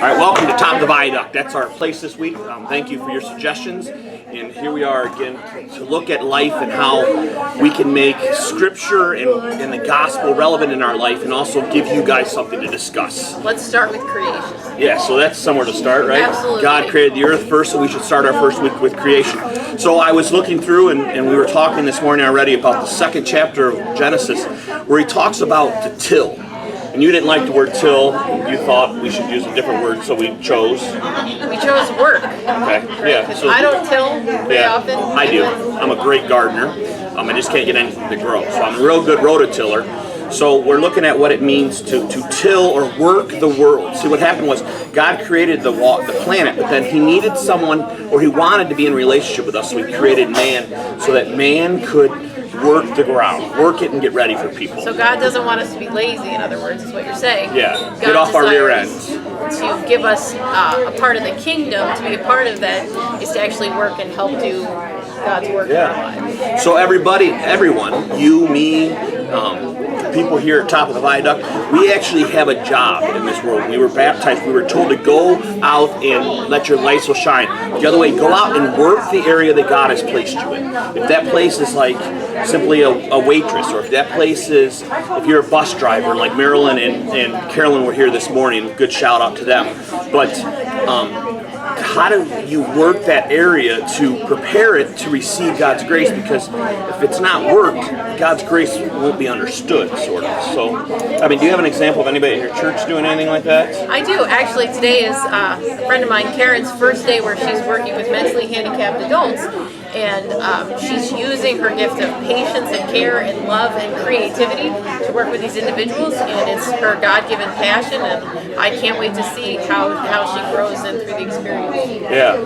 All right, welcome to Top of the Viaduct. That's our place this week. Thank you for your suggestions. And here we are again to look at life and how we can make Scripture and the Gospel relevant in our life, and also give you guys something to discuss. Let's start with creation. Yeah, so that's somewhere to start, right? Absolutely. God created the earth first, so we should start our first week with creation. So I was looking through, and we were talking this morning already about the second chapter of Genesis, where he talks about the till. And you didn't like the word till. You thought we should use a different word, so we chose. We chose work. Okay. Yeah. So I don't till very often. I do. I'm a great gardener. I just can't get anything to grow. So I'm a real good rototiller. So we're looking at what it means to till or work the world. See, what happened was God created the planet, but then he needed someone, or he wanted to be in relationship with us, so he created man, so that man could work the ground, work it and get ready for people. So God doesn't want us to be lazy, in other words, is what you're saying. Yeah, God get off our rear end. To give us a part of the kingdom, to be a part of that, is to actually work and help do God's work in our lives. So everyone, you, me, people here at Top of the Viaduct, we actually have a job in this world. We were baptized. We were told to go out and let your light so shine. The other way, go out and work the area that God has placed you in. If that place is like simply a waitress, or if that place is, if you're a bus driver, like Marilyn and Carolyn were here this morning, good shout out to them. But how do you work that area to prepare it to receive God's grace? Because if it's not worked, God's grace won't be understood, sort of. So, do you have an example of anybody at your church doing anything like that? I do. Actually, today is a friend of mine, Karen's first day where she's working with mentally handicapped adults. And she's using her gift of patience and care and love and creativity to work with these individuals, and it's her God-given passion, and I can't wait to see how she grows in through the experience. Yeah,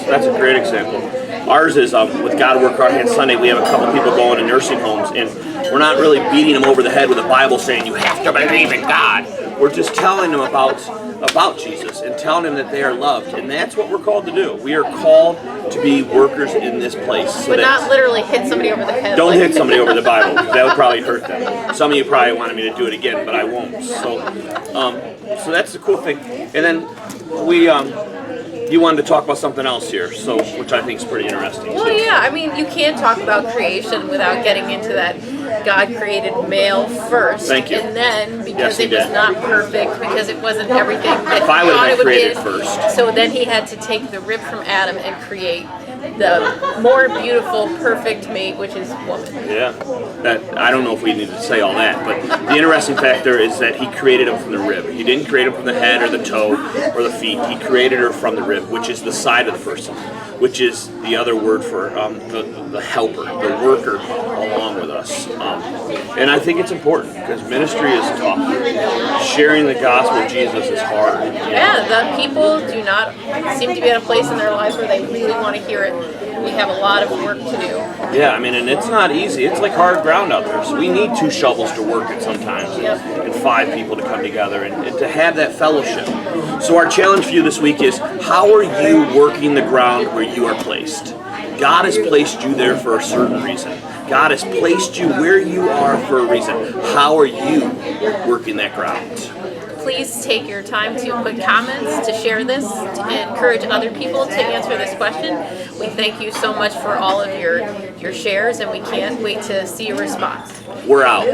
that's a great example. Ours is with God Work Our Hands Sunday. We have a couple people going to nursing homes, and we're not really beating them over the head with a Bible saying you have to believe in God. We're just telling them about Jesus and telling them that they are loved, and that's what we're called to do. We are called to be workers in this place. So but not literally hit somebody over the head. Don't hit somebody over the Bible, because that would probably hurt them. Some of you probably wanted me to do it again, but I won't. So that's the cool thing. And then you wanted to talk about something else here, which I think is pretty interesting. Well, yeah, you can't talk about creation without getting into that God created male first. Thank you. And then, because it was not perfect, because it wasn't everything that if I he thought it would created be, first. So then he had to take the rib from Adam and create the more beautiful, perfect mate, which is woman. Yeah, I don't know if we need to say all that, but the interesting factor is that he created him from the rib. He didn't create him from the head or the toe or the feet. He created her from the rib, which is the side of the person, which is the other word for the helper, the worker along with us. And I think it's important, because ministry is tough. Sharing the gospel of Jesus is hard. Yeah, the people do not seem to be at a place in their lives where they really want to hear it. We have a lot of work to do. Yeah, and it's not easy. It's like hard ground out there. So we need 2 shovels to work it sometimes, and 5 people to come together and to have that fellowship. So our challenge for you this week is, how are you working the ground where you are placed? God has placed you there for a certain reason. God has placed you where you are for a reason. How are you working that ground? Please take your time to put comments, to share this, to encourage other people to answer this question. We thank you so much for all of your shares, and we can't wait to see your response. We're out.